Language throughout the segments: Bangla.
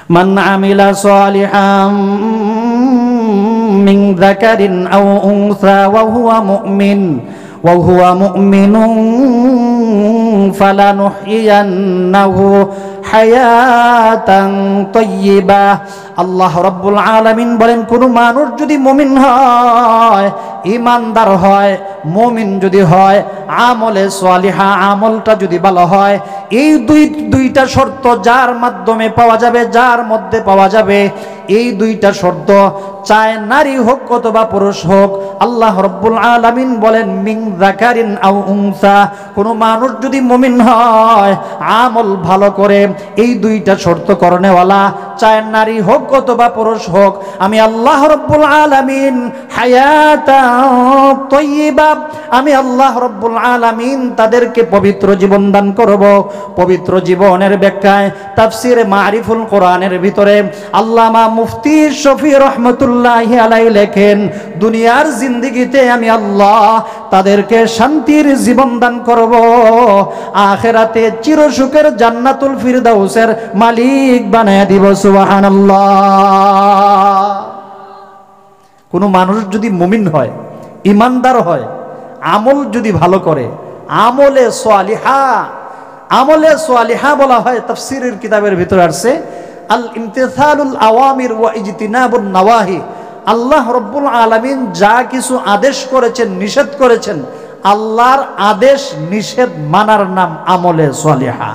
মান আমিলা সালিহাম মিন যাকারিন আও উনসা ওয়া হুয়া মুমিনুন ফালানুহইয়ান্নাহু হায়াতান তাইয়্যিবা। আল্লাহ রাব্বুল আলামিন বলেন, কোন মানুষ যদি মুমিন হয়, ঈমানদার হয়, মুমিন যদি হয়, আমলে সালিহা, আমলটা যদি ভালো হয়, এই দুইটা শর্ত যার মাধ্যমে পাওয়া যাবে, যার মধ্যে পাওয়া যাবে, এই দুইটা শর্ত, চায় নারী হোক অথবা পুরুষ হোক, আল্লাহ রাব্বুল আলামিন বলেন মিন যাকারিন আও উনসা, কোন মানুষ যদি মুমিন হয়, আমল ভালো করে, এই দুইটা শর্ত করনেওয়ালা, চায় নারী হোক অথবা পুরুষ হোক, আমি আল্লাহ রাব্বুল আলামিন হায়াতান তাইয়্যিবা, আমি আল্লাহ রাব্বুল আলামিন তাদেরকে পবিত্র জীবন দান করব। পবিত্র জীবনের ব্যাখ্যায় তাফসিরে মারিফুল কোরআনের ভিতরে আল্লামা মুফতি শফি রহমতুল্লাহি আলাইহি লেখেন, দুনিয়ার জিন্দেগিতে আমি আল্লাহ তাদেরকে শান্তির জীবন দান করব, আখিরাতে চিরসুখের জান্নাতুল ফিরদাউসের মালিক বানায় দিব। সুবহানাল্লাহ। কোন মানুষ যদি মুমিন হয়, ঈমানদার হয়, আমল যদি ভালো করে, আমলে সালিহা বলা হয় তাফসীরের কিতাবের ভিতরে আসছে আল ইমতিসালুল আওয়ামির ওয়া ইজতিনাবুন নাওয়াহি, আল্লাহ রাব্বুল আলামিন যা কিছু আদেশ করেছেন, নিষেধ করেছেন, আল্লাহর আদেশ নিষেধ মানার নাম আমলে সালিহা।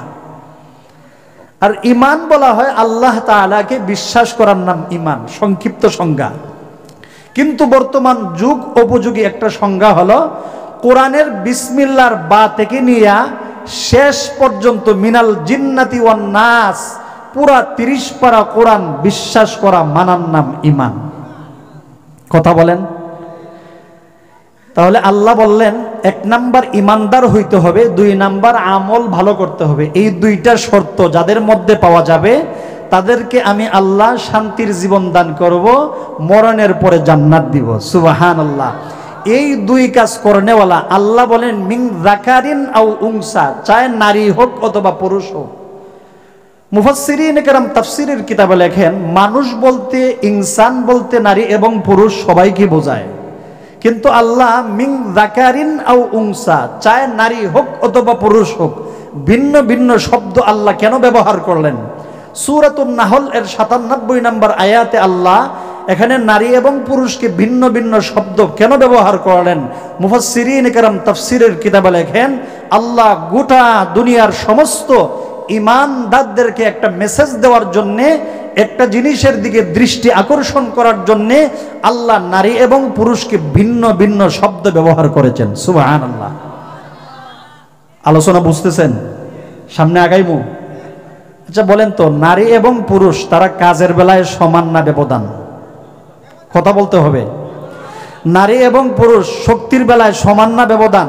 আর ঈমান বলা হয় আল্লাহ তাআলাকে বিশ্বাস করার নাম ঈমান, সংক্ষিপ্ত সংজ্ঞা। কিন্তু বর্তমান যুগ উপযোগী একটা সংজ্ঞা হলো কোরআনের বিসমিল্লাহর বা থেকে নিয়ে শেষ পর্যন্ত মিনাল জিন্নাতি ওয়ান নাস পুরা 30 পারা কোরআন বিশ্বাস করা, মানার নাম ঈমান। কথা বলেন। তাহলে আল্লাহ বললেন, 1 নাম্বার ঈমানদার হইতে হবে, 2 নাম্বার আমল ভালো করতে হবে। এই দুইটা শর্ত যাদের মধ্যে পাওয়া যাবে, তাদেরকে আমি আল্লাহ শান্তির জীবন দান করব, মরণের পরে জান্নাত দিব। সুবহানাল্লাহ। এই 2 কাজ করনেওয়ালা আল্লাহ বলেন মিন যাকারিন আও উনসা, চায় নারী হোক অথবা পুরুষ হোক। মুফাসসিরিন কেরাম তাফসীরের কিতাবে লেখেন, মানুষ বলতে, ইনসান বলতে নারী এবং পুরুষ সবাইকে বোঝায়, কিন্তু আল্লাহ মিন যাকারিন আও উনসা, চায় নারী হোক অথবা পুরুষ হোক, ভিন্ন ভিন্ন শব্দ আল্লাহ কেন ব্যবহার করলেন? সূরাতুন নাহল এর 97 নম্বর আয়াতে আল্লাহ এখানে নারী এবং পুরুষকে ভিন্ন ভিন্ন শব্দ কেন ব্যবহার করলেন? মুফাসসিরিন কেরাম তাফসীরের কিতাবে লেখেন, আল্লাহ গোটা দুনিয়ার সমস্ত ঈমানদারদেরকে একটা মেসেজ দেওয়ার জন্য, একটা জিনিসের দিকে দৃষ্টি আকর্ষণ করার জন্য আল্লাহ নারী এবং পুরুষকে ভিন্ন ভিন্ন শব্দ ব্যবহার করেছেন। সুবহানাল্লাহ। আলোচনা বুঝতেছেন? সামনে আগাইমু। আচ্ছা বলেন তো, নারী এবং পুরুষ তারা কাজের বেলায় সমান না ব্যবধান? কথা বলতে হবে। নারী এবং পুরুষ শক্তির বেলায় সমান না ব্যবধান?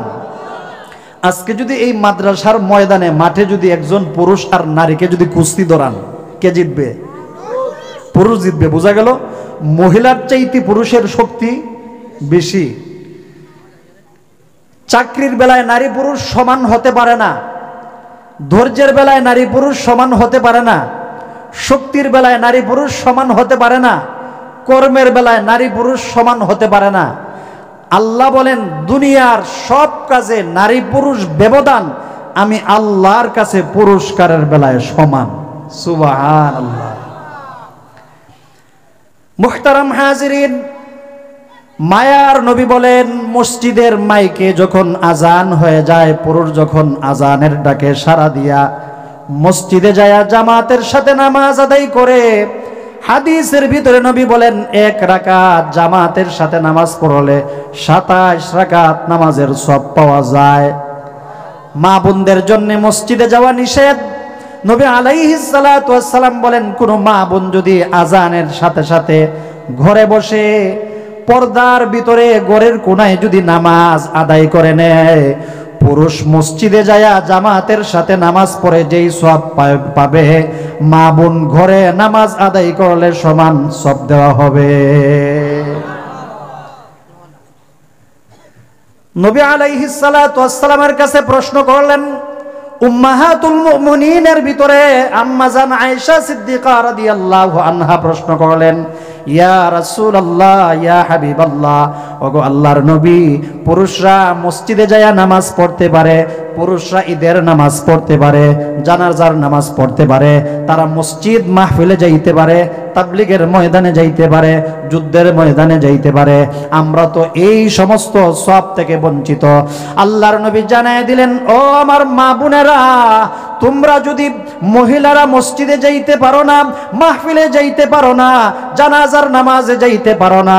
আজকে যদি এই মাদ্রাসার ময়দানে, মাঠে যদি একজন পুরুষ আর নারীকে যদি কুস্তি ধরান, কে জিতবে? পুরুষ জিতবে। বোঝা গেল মহিলার চাইতে পুরুষের শক্তি বেশি। চাকরির বেলায় নারী পুরুষ সমান হতে পারে না, ধৈর্যের বেলায় নারী পুরুষ সমান হতে পারে না, শক্তির বেলায় নারী পুরুষ সমান হতে পারে না, কর্মের বেলায় নারী পুরুষ সমান হতে পারে না। আল্লাহ বলেন, দুনিয়ার সব কাজে নারী পুরুষ ব্যবধান আমি আল্লাহর কাছে পুরস্কারের বেলায় সমান। সুবহানাল্লাহ। মুহতারাম হাজিরিন, মায়ার নবী বলেন, মসজিদের মাইকে যখন আজান হয়ে যায়, পুরুষ যখন আজানের ডাকে সাড়া দিয়া মসজিদে যায় জামাতের সাথে নামাজ আদায় করে, হাদিসের ভিতরে নবী বলেন 1 রাকাত জামাতের সাথে নামাজ পড়লে 27 রাকাত নামাজের সওয়াব পাওয়া যায়। মা বোনদের জন্য মসজিদে যাওয়া নিষেধ। নবী আলাইহিস সালাতু ওয়াস সালাম বলেন, কোন মা বোন যদি আজানের সাথে সাথে ঘরে বসে পর্দার ভিতরে ঘরের কোনায় যদি নামাজ আদায় করে নেয়, পুরুষ মসজিদে যায়া জামাতের সাথে নামাজ পড়ে যেই সওয়াব পাবে, মা বোন ঘরে নামাজ আদায় করলে সমান সওয়াব দেওয়া হবে। নবী আলাইহিস সালাতু ওয়াস সালামের কাছে প্রশ্ন করলেন, উম্মাহাতুল মুমিনিনের ভিতরে আম্মা জান আয়েশা সিদ্দিকা রাদিয়াল্লাহু আনহা প্রশ্ন করলেন, ইয়া রাসূলুল্লাহ, ইয়া হাবিবাল্লাহ, ওগো আল্লাহর নবী, পুরুষরা মসজিদে যায় নামাজ পড়তে পারে, পুরুষরা ঈদের নামাজ পড়তে পারে, জানাজার নামাজ পড়তে পারে, তারা মসজিদ মাহফিলে যাইতে পারে, তাবলীগের ময়দানে যাইতে পারে, যুদ্ধের ময়দানে যাইতে পারে, আমরা তো এই সমস্ত সওয়াব থেকে বঞ্চিত। আল্লাহর নবী জানায় দিলেন, ও আমার মা বোনেরা, তোমরা যদি মহিলারা মসজিদে যাইতে পারো না, মাহফিলে যাইতে পারো না, জানাজার নামাজে যাইতে পারো না,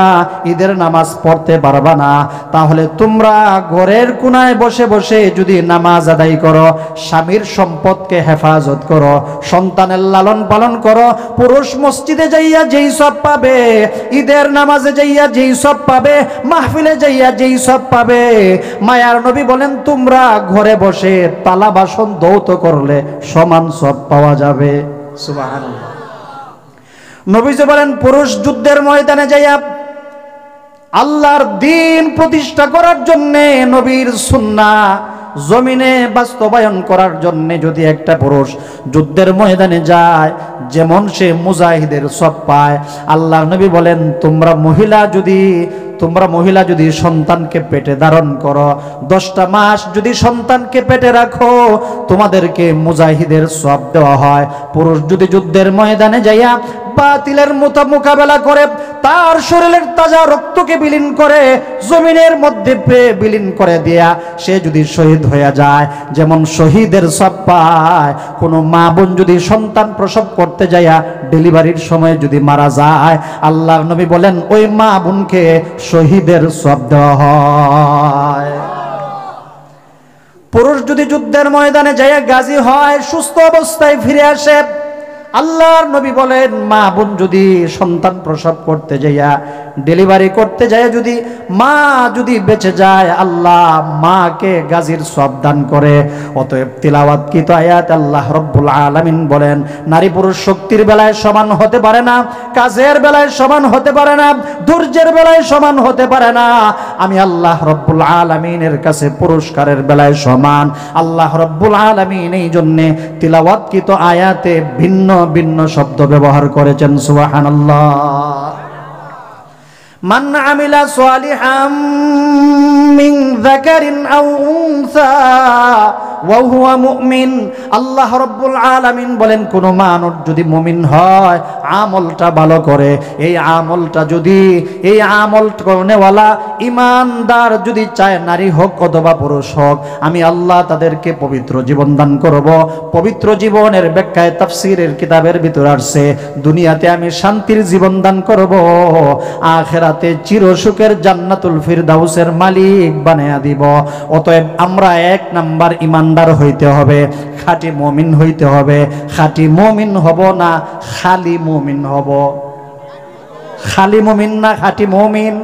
ঈদের নামাজ পড়তে পারবা না, তাহলে তোমরা ঘরের কোনায় বসে বসে যদি নামাজ আদায় করো, স্বামীর সম্পদকে হেফাজত করো, সন্তানের লালন পালন করো, পুরুষ মসজিদে যাইয়া যেই সব পাবে, ঈদের নামাজে যাইয়া যেই সব পাবে, মাহফিলে যাইয়া যেই সব পাবে, মায়ার নবী বলেন তোমরা ঘরে বসে তালা বাসন ধৌত করলে সমান সব পাওয়া যাবে। সুবহানাল্লাহ। নবীজি বলেন পুরুষ যুদ্ধের ময়দানে যাইয়া আল্লাহর দ্বীন প্রতিষ্ঠা করার জন্য, নবীর সুন্নাহ জমিনে বাস্তবায়ন করার জন্য যদি একটা পুরুষ যুদ্ধের ময়দানে যায়, যেমন সে মুজাহিদের সব পায়। আল্লাহর নবী বলেন তোমরা মহিলা যদি সন্তানকে পেটে ধারণ করো, 10টা মাস যদি সন্তানকে পেটে রাখো, তোমাদেরকে মুজাহিদের সওয়াব দেওয়া হয়। পুরুষ যদি যুদ্ধের ময়দানে যাইয়া বাতিলের মোকাবেলা করে, তার শরীরের তাজা রক্তকে বিলীন করে জমিনের মধ্যে বিলীন করে দেয়া সে যদি শহীদ হয়ে যায়, যেমন শহীদের সওয়াব পায়। কোনো মা বোন যদি সন্তান প্রসব করতে যাইয়া ডেলিভারির সময় যদি মারা যায়, আল্লাহর নবী বলেন ওই মা বোনকে শহীদের সওয়াব দেওয়া হয়। পুরুষ যদি যুদ্ধের ময়দানে যাইয়া গাজী হয়, সুস্থ অবস্থায় ফিরে আসে, আল্লাহর নবী বলেন মা বোন যদি সন্তান প্রসব করতে যাইয়া ডেলিভারি করতে যায়, মা যদি বেঁচে যায়, আল্লাহ মাকে গাজীর সওয়াব দান করে। অতএব তিলাওয়াতকৃত আয়াত আল্লাহ রব্বুল আলামিন বলেন নারী পুরুষ শক্তির বেলায় সমান হতে পারে না, কাজের বেলায় সমান হতে পারে না, ধৈর্যের বেলায় সমান হতে পারে না। আমি আল্লাহ রব্বুল আলামিনের কাছে পুরস্কারের বেলায় সমান। আল্লাহ রব্বুল আলামিন এই জন্যে তিলাওয়াতকৃত আয়াতে ভিন্ন ভিন্ন শব্দ ব্যবহার করেছেন। সুবহানাল্লাহ। মান আমিলা সালিহাম মিন যাকারিন আও উনসা ওয়া হুয়া মুমিন। আল্লাহ রাব্বুল আলামিন বলেন কোন মানুষ যদি মুমিন হয়, আমলটা ভালো করে, এই আমল করনেওয়ালা ইমানদার যদি চায় নারী হোক অথবা পুরুষ হোক, আমি আল্লাহ তাদেরকে পবিত্র জীবন দান করব। পবিত্র জীবনের ব্যাখ্যায় তাফসীরের কিতাবের ভিতর আসছে, দুনিয়াতে আমি শান্তির জীবন দান করব, আখিরাতে চিরসুখের জান্নাতুল ফিরদাউসের মালিক বানায়া দিব। অতএব আমরা 1 নাম্বার ইমানদার হইতে হবে, খাঁটি মুমিন হইতে হবে। খাঁটি মুমিন হব না খালি মুমিন হব? খালি মুমিন না খাঁটি মুমিন?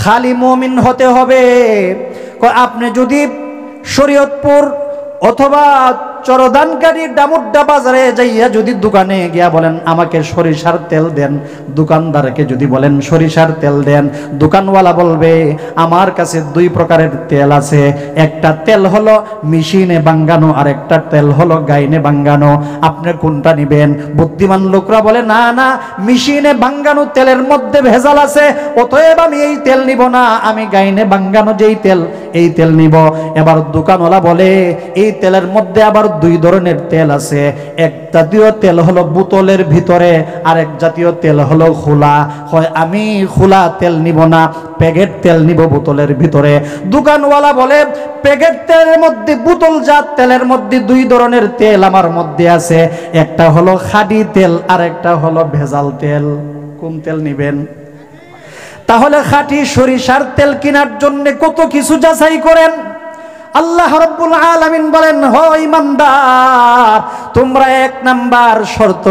খালি মুমিন হতে হবে। আপনি যদি শরীয়তপুর অথবা চরদানকারী ডামুড্ডা বাজারে যাইয়া যদি দোকানে গিয়া বলেন আমাকে সরিষার তেল দেন, দোকানদারকে যদি বলেন সরিষার তেল দেন, দোকানওয়ালা বলবে আমার কাছে 2 প্রকারের তেল আছে, একটা তেল হলো মেশিনে বাঙ্গানো আর একটা তেল হলো গাইনে বাঙ্গানো, আপনি কোনটা নেবেন? বুদ্ধিমান লোকরা বলে না না, মেশিনে বাঙ্গানো তেলের মধ্যে ভেজাল আছে, অতএব আমি এই তেল নিব না, আমি গাইনে বাঙ্গানো যেই তেল এই তেল নিব। এবার দোকানওয়ালা বলে এই তেলের মধ্যে আবার 2 ধরনের তেল আছে, এক জাতীয় তেল হলো বোতলের ভিতরে, আর এক জাতীয় তেল হলো খোলা। হয় আমি খোলা তেল নিব না, প্যাকেট তেল নিব বোতলের ভিতরে। দোকানওয়ালা বলে প্যাকেট তেলের মধ্যে বোতলজাত তেলের মধ্যে 2 ধরনের তেল আমার মধ্যে আছে, একটা হলো খাঁটি তেল আর একটা হলো ভেজাল তেল। কোন তেল নিবেন? তাহলে খাঁটি সরিষার তেল কেনার জন্য কত কিছু যাচাই করেন। আল্লাহ রাব্বুল আলামিন বলেন হ ইমানদার, তোমরা 1 নাম্বার শর্ত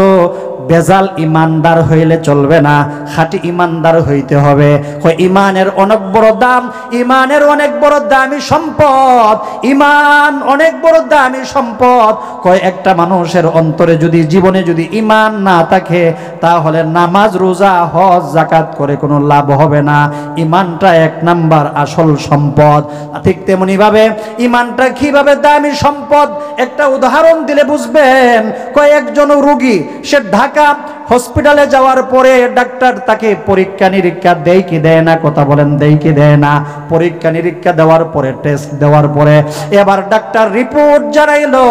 বেজাল ইমানদার হইলে চলবে না, খাঁটি ইমানদার হইতে হবে। কয় ইমানের অনেক বড় দাম, ইমানের অনেক বড় দামি সম্পদ, ইমান অনেক বড় দামি সম্পদ। কয় একটা মানুষের অন্তরে যদি, জীবনে যদি ইমান না থাকে, তাহলে নামাজ রোজা হজ যাকাত করে কোনো লাভ হবে না। ইমানটা এক নাম্বার আসল সম্পদ। ঠিক তেমনি ভাবে ইমানটা কিভাবে দামি সম্পদ, একটা উদাহরণ দিলে বুঝবেন। কয়েকজন রোগী, সে ঢাকা হসপিটালে যাওয়ার পরে ডাক্তার তাকে পরীক্ষা নিরীক্ষা দেয় কি দেয় না, কথা বলেন, দেয় কি দেয় না? পরীক্ষা নিরীক্ষা দেওয়ার পরে, টেস্ট দেওয়ার পরে এবার ডাক্তার রিপোর্ট জানাইলো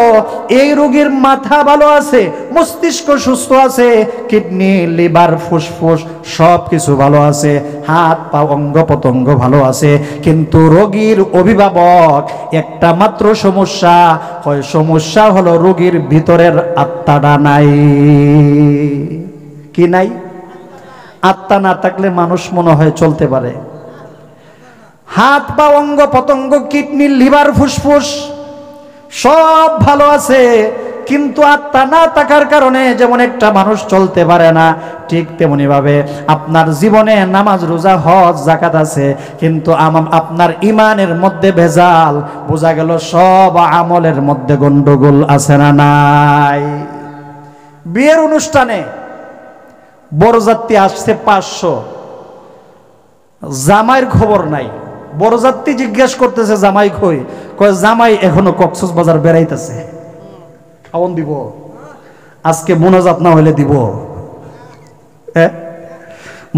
এই রোগীর মাথা ভালো আছে, মস্তিষ্ক সুস্থ আছে, কিডনি লিভার ফুসফুস সব কিছু ভালো আছে, হাত পা অঙ্গ প্রত্যঙ্গ ভালো আছে, কিন্তু রোগীর অভিভাবক একটা মাত্র সমস্যা, হয় সমস্যা হলো রোগীর ভিতরের আত্মাটা নাই। কি নাই? আত্মা না থাকলে মানুষ মনে হয় চলতে পারে। হাত পা অঙ্গ প্রত্যঙ্গ কিডনি লিভার ফুসফুস সব ভালো আছে, কিন্তু আত্মা না থাকার কারণে যেমন একটা মানুষ চলতে পারে না, ঠিক তেমনি ভাবে আপনার জীবনে নামাজ রোজা হজ যাকাত আছে, কিন্তু আপনার ইমানের মধ্যে ভেজাল, বোঝা গেল সব আমলের মধ্যে গন্ডগোল আছে না নাই? বিয়ের অনুষ্ঠানে বরযাত্রী আসছে 500, জামাইয়ের খবর নাই। বরযাত্রী জিজ্ঞেস করতেছে জামাই কই? কয় জামাই এখনো কক্সবাজার বেড়াইতেছে। খাওন দিব, আজকে মোনাজাত না হইলে দিব।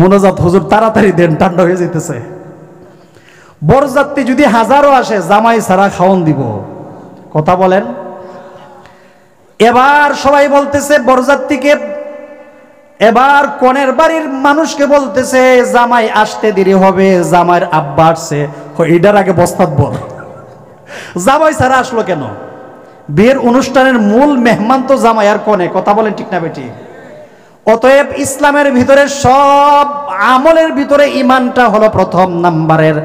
মোনাজাত হুজুর তাড়াতাড়ি দেন, ঠান্ডা হয়ে যেতেছে। বরযাত্রী যদি হাজারও আসে, জামাই ছাড়া খাওন দিব, কথা বলেন। এবার সবাই বলতেছে বরযাত্রীকে, এবার কনের বাড়ির মানুষকে বলতেছে জামাই আসতে দেরি হবে, জামাইয়ের আব্বা আসছে। এটার আগে বস্তাত বল, জামাই ছাড়া আসলো কেন? বিয়ের অনুষ্ঠানের মূল মেহমান তো জামাই আর কনে, কথা বলেন ঠিক না বেটি? অতএব ইসলামের ভিতরে সব আমলের ভিতরে ইমানটা হলো প্রথম নাম্বারের।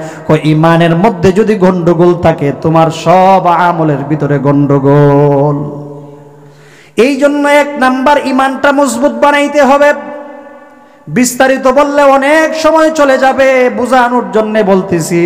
ইমানের মধ্যে যদি গন্ডগোল থাকে, তোমার সব আমলের ভিতরে গন্ডগোল। এই জন্য এক নাম্বার ইমানটা মজবুত বানাইতে হবে। বিস্তারিত বললে অনেক সময় চলে যাবে, বোঝানোর জন্য বলতেছি।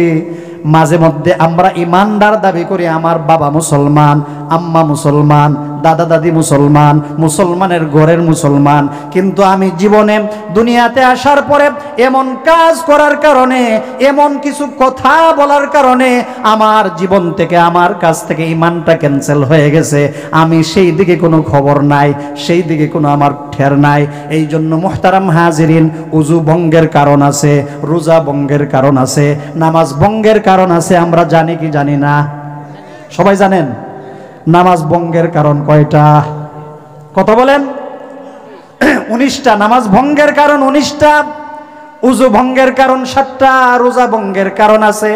মাঝে মধ্যে আমরা ইমানদার দাবি করি, আমার বাবা মুসলমান, আম্মা মুসলমান, দাদা দাদি মুসলমান, মুসলমানের ঘরের মুসলমান, কিন্তু আমি জীবনে দুনিয়াতে আসার পরে এমন কাজ করার কারণে, এমন কিছু কথা বলার কারণে আমার জীবন থেকে, আমার কাছ থেকে ইমানটা ক্যান্সেল হয়ে গেছে। আমি সেই দিকে কোনো খবর নাই, সেই দিকে কোনো আমার ঠের নাই। এই জন্য মুহতারাম হাজিরিন, উজু ভঙ্গের কারণ আছে, রোজা ভঙ্গের কারণ আছে, নামাজ ভঙ্গের কারণ আছে। আমরা জানি কি জানি না? সবাই জানেন নামাজ ভঙ্গের কারণ কয়টা? কত বলেন? 19টা। নামাজ ভঙ্গের কারণ 19টা, উজু ভঙ্গের কারণ 7টা, রোজা ভঙ্গের কারণ আছে।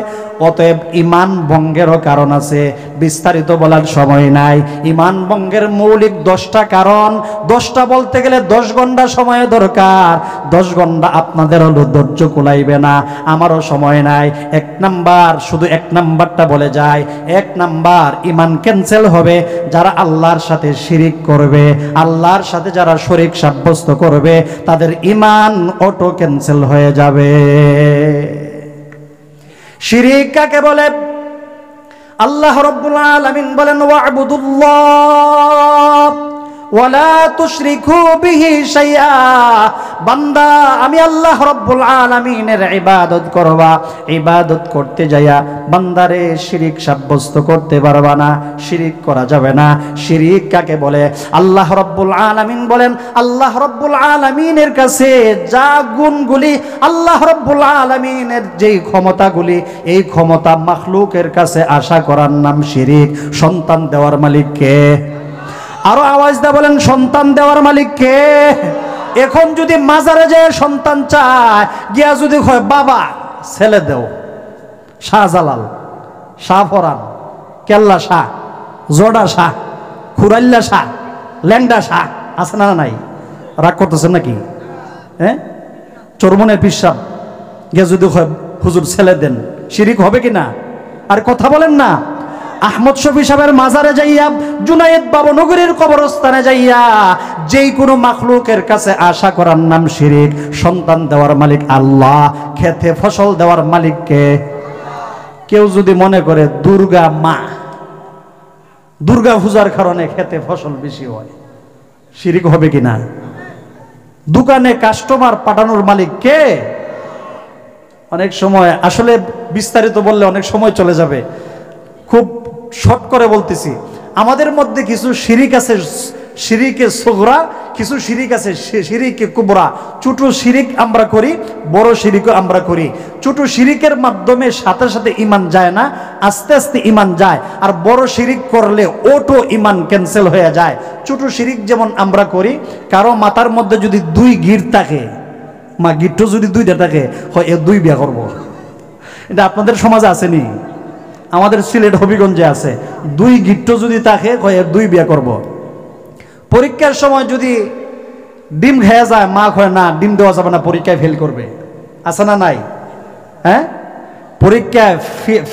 অতএব ইমান ভঙ্গেরও কারণ আছে, বিস্তারিত বলার সময় নাই। ইমান ভঙ্গের মৌলিক 10টা কারণ। 10টা বলতে গেলে 10 ঘন্টা সময় দরকার। 10 ঘন্টা আপনাদের হলো ধৈর্য কুলাইবে না, আমারও সময় নাই। 1 নাম্বার, শুধু 1 নাম্বারটা বলে যায়। 1 নাম্বার, ইমান ক্যান্সেল হবে যারা আল্লাহর সাথে শিরিক করবে। আল্লাহর সাথে যারা শরীক সাব্যস্ত করবে, তাদের ইমান অটো ক্যান্সেল হয়ে যাবে। শিরিক কাকে বলে? আল্লাহ রাব্বুল আলামিন বলেন, ওয়া'বুদুল্লাহ ওয়ালা তুশরিকু বিহি শাইআ। বান্দা, আমি আল্লাহ রাব্বুল আলামিনের ইবাদত করবা। ইবাদত করতে যায়া বান্দারে শিরিক সাব্যস্ত করতে পারবা না, শিরিক করা যাবে না। শিরিক কাকে বলে? আল্লাহ রাব্বুল আলামিন বলেন, আল্লাহ রাব্বুল আলামিনের কাছে যা গুণগুলি, আল্লাহ রাব্বুল আলামিনের যেই ক্ষমতাগুলি, এই ক্ষমতা মাখলুকের কাছে আশা করার নাম শিরিক। সন্তান দেওয়ার মালিক কে? আরো আওয়াজ দা বলেন, সন্তান দেওয়ার মালিক কে? এখন যদি মাজারে যায় সন্তান চায়, গিয়া যদি হয় বাবা ছেলে দেও, শাহজালাল, শাহ ফরান, কেল্লা শাহ, জোড়া শাহ, খুরাল্লা শাহ, ল্যাংডা শাহ, আছে না নাই? রাগ করতেছেন নাকি? হ্যাঁ, চরমনের পিসাব গিয়া যদি হয় হুজুর ছেলে দেন, শিরিক হবে কিনা? আর কথা বলেন না। আহমদ শফি সাহেবের মাজারে যাইয়া, জুনায়েদ বাবু নগরীর কবরস্থানে যাইয়া যেই কোনো মাখলুকের কাছে আশা করার নাম শিরিক। সন্তান দেওয়ার মালিক আল্লাহ, খেতে ফসল দেওয়ার মালিক কে? কেউ যদি মনে করে দুর্গা মা, দুর্গা পূজার কারণে খেতে ফসল বেশি হয়, শিরিক হবে কিনা? দোকানে কাস্টমার পাঠানোর মালিক কে? অনেক সময় আসলে বিস্তারিত বললে অনেক সময় চলে যাবে, খুব শর্ট করে বলতেছি। আমাদের মধ্যে কিছু শিরিক আছে, শিরিকে সুগরা, কিছু শিরিক আছে শিরিকে কুবরা। ছোট শিরিক আমরা করি, বড় শিরিকও আমরা করি। ছোট শিরিকের মাধ্যমে সাথে সাথে ইমান যায় না, আস্তে আস্তে ইমান যায়। আর বড় শিরিক করলে ওটো ইমান ক্যান্সেল হয়ে যায়। ছোট শিরিক যেমন আমরা করি, কারো মাথার মধ্যে যদি 2 গির থাকে, মা গিট্টো যদি 2টা থাকে, হয় এ 2 বিয়া করব। এটা আপনাদের সমাজে আসেনি? আমাদের সিলেট হবিগঞ্জে আছে। 2 গিট্টো যদি থাকে, হয় এর 2 বিয়া করব। পরীক্ষার সময় যদি ডিম খেয়ে যায়, মা কয় না ডিম দেওয়া যাবে না, পরীক্ষায় ফেল করবে। আছে না নাই? হ্যাঁ, পরীক্ষায়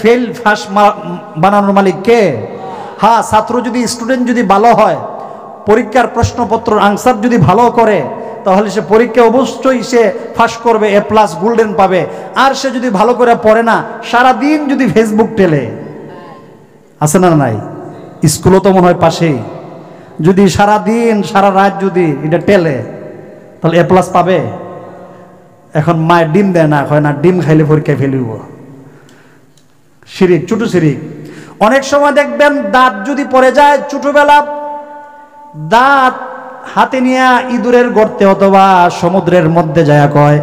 ফেল ফাঁস বানানোর মালিক কে? হ্যাঁ, ছাত্র যদি, স্টুডেন্ট যদি ভালো হয়, পরীক্ষার প্রশ্নপত্র আনসার যদি ভালো করে, তাহলে সে পরীক্ষা অবশ্যই সে ফাঁস করবে, A+ গোল্ডেন পাবে। আর সে যদি ভালো করে পড়ে না, সারাদিন যদি ফেসবুক টেলে, আছে না নাই? স্কুলও তো মনে হয় পাশেই, যদি সারাদিন সারা রাত যদি এটা টেলে, তাহলে A+ পাবে? এখন মায়ের ডিম দেয় না, হয় না ডিম খাইলে পরীক্ষায় ফেলিব। শিরিক, ছোট শিরিক। অনেক সময় দেখবেন দাঁত যদি পড়ে যায়, ছোটবেলা দাঁত হাতে নিয়ে ইঁদুরের গর্তে অথবা সমুদ্রের মধ্যে যায় কয়,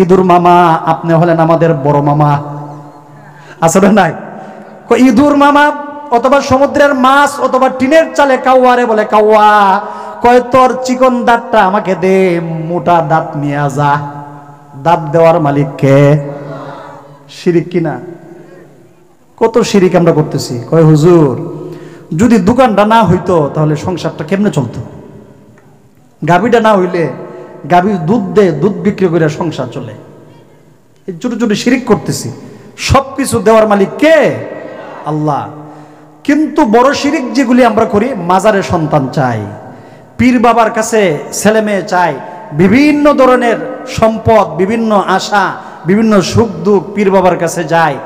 ইঁদুর মামা আপনি হলেন আমাদের বড় মামা। আসলে নাই? ইঁদুর মামা অথবা সমুদ্রের মাছ অথবা টিনের চালে কাউয়ারে বলে, কাউয়া কয় তোর চিকন দাঁতটা আমাকে দে, মোটা দাঁত নিয়ে যা। দাঁত দেওয়ার মালিক কে? শিরিক কিনা? কত শিরিক আমরা করতেছি। কয় হুজুর যদি দোকানটা না হইতো তাহলে সংসারটা কেমনে চলতো? গাভীটা না হইলে, গাভী দুধ দে, দুধ বিক্রি করে সংসার চলে। এই ছোট ছোট শিরিক করতেছি। সবকিছু দেওয়ার মালিক কে? আল্লাহ। কিন্তু বড় শিরিক যেগুলি আমরা করি, মাজারে সন্তান চাই, পীর বাবার কাছে ছেলে মেয়ে চাই, বিভিন্ন ধরনের সম্পদ, বিভিন্ন আশা, বিভিন্ন সুখ দুঃখ পীর বাবার কাছে যায়,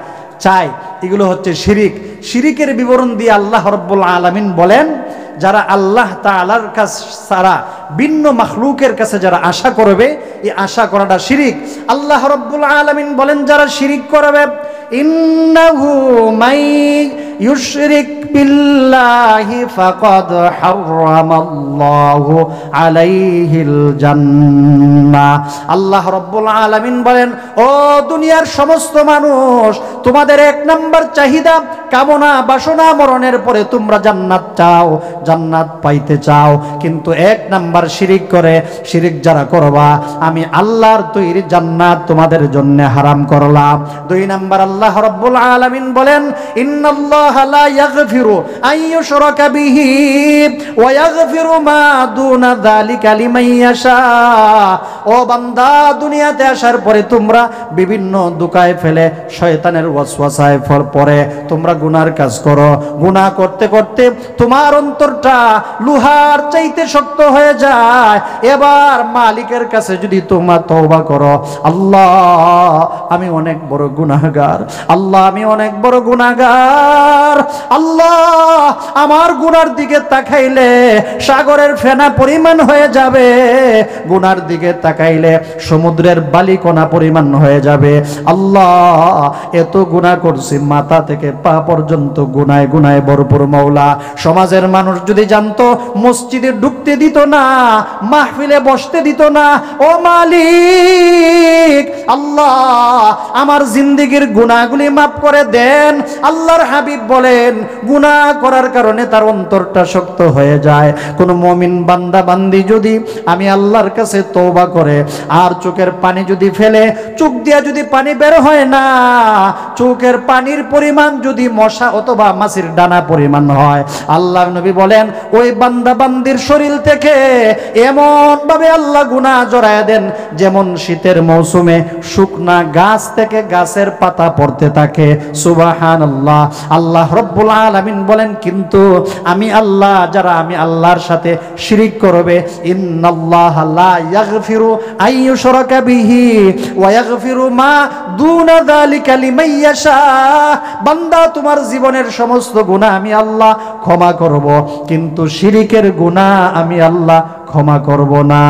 চাই। এগুলো হচ্ছে শিরিক। শিরিকের বিবরণ দিয়ে আল্লাহ রাব্বুল আলামিন বলেন, যারা আল্লাহ তাআলার কাছে ছাড়া ভিন্ন মাখলুকের কাছে যারা আশা করবে, এই আশা করাটা শিরিক। আল্লাহ রাব্বুল আলামিন বলেন, যারা শিরিক করবে, ইন্নাহু মাই ইউশরিক বিল্লাহি ফাকাদ হারামাল্লাহু আলাইহিল জান্নাহ। আল্লাহ রাব্বুল আলামিন বলেন, ও দুনিয়ার সমস্ত মানুষ, তোমাদের 1 নাম্বার চাহিদা, কামনা, বাসনা, মরণের পরে তোমরা জান্নাত চাও, জান্নাত পাইতে চাও, কিন্তু 1 নাম্বার শিরিক করে। শিরিক যারা করবা, আমি আল্লাহর তৈরি জান্নাত তোমাদের জন্য হারাম করলাম। 2 নাম্বার আল্লাহ রাব্বুল আলামিন বলেন, ইন্নাল্লাহা লা ইয়াগফিরু আন ইউশরাকা বিহি ওয়া ইয়াগফিরু মা দুনা যালিকা লিমান ইয়াশা। ও বান্দা, দুনিয়াতে আসার পরে তোমরা বিভিন্ন দুকায় ফেলে শয়তানের ওয়াসওয়াসায় পড়ে তোমরা গুনার কাজ করো। গুনাহ করতে করতে তোমার অন্তরটা লোহার চাইতে শক্ত হয়ে যায়। এবার মালিকের কাছে যদি তোমরা তওবা করো, আল্লাহ আমি অনেক বড় গুনাহগার, আল্লাহ আমি অনেক বড় গুনাহগার, আল্লাহ আমার গুনার দিকে তাকাইলে সাগরের ফেনা পরিমাণ হয়ে যাবে, গুনার দিকে তাকাইলে সমুদ্রের বালিকণা পরিমাণ হয়ে যাবে। আল্লাহ এত গুনাহ করছি, মাথা থেকে পা পর্যন্ত গুনায় গুনায় ভরপুর। মাওলা, সমাজের মানুষ যদি জানতো, মসজিদে ঢুকতে দিত না, মাহফিলে বসতে দিত না। ও মালিক, আল্লাহ আমার জিন্দেগির গুনাহগুলি মাফ করে দেন। আল্লাহর হাবিব বলেন, গুনাহ করার কারণে তার অন্তরটা শক্ত হয়ে যায়। কোন মুমিন বান্দা বান্দি যদি আমি আল্লাহর কাছে তওবা করে আর চোখের পানি যদি ফেলে, চোখ দিয়া যদি পানি বের হয় না, চোখের পানির পরিমাণ যদি মশা অথবা মাছির ডানা পরিমাণ হয়, আল্লাহর নবী বলেন ওই বান্দা বান্দির শরীর থেকে এমন ভাবে আল্লাহ গুনাহ জড়ায় দেন, যেমন শীতের মৌসুম মৌসুমে শুকনা গাছ থেকে গাছের পাতা পড়তে থাকে। সুবহানাল্লাহ। আল্লাহ রব্বুল আলামিন বলেন কিন্তু আমি আল্লাহ, যারা আমি আল্লাহর সাথে শিরিক করবে, ইন্নাল্লাহা লা ইয়াগফিরু আইয়ুশরাকা বিহি ওয়া ইয়াগফিরু মা দুনা যালিকা লিমান ইয়াশা। বান্দা, তোমার জীবনের সমস্ত গুনাহ আমি আল্লাহ ক্ষমা করব, কিন্তু শিরিকের গুনাহ আমি আল্লাহ ক্ষমা করব না।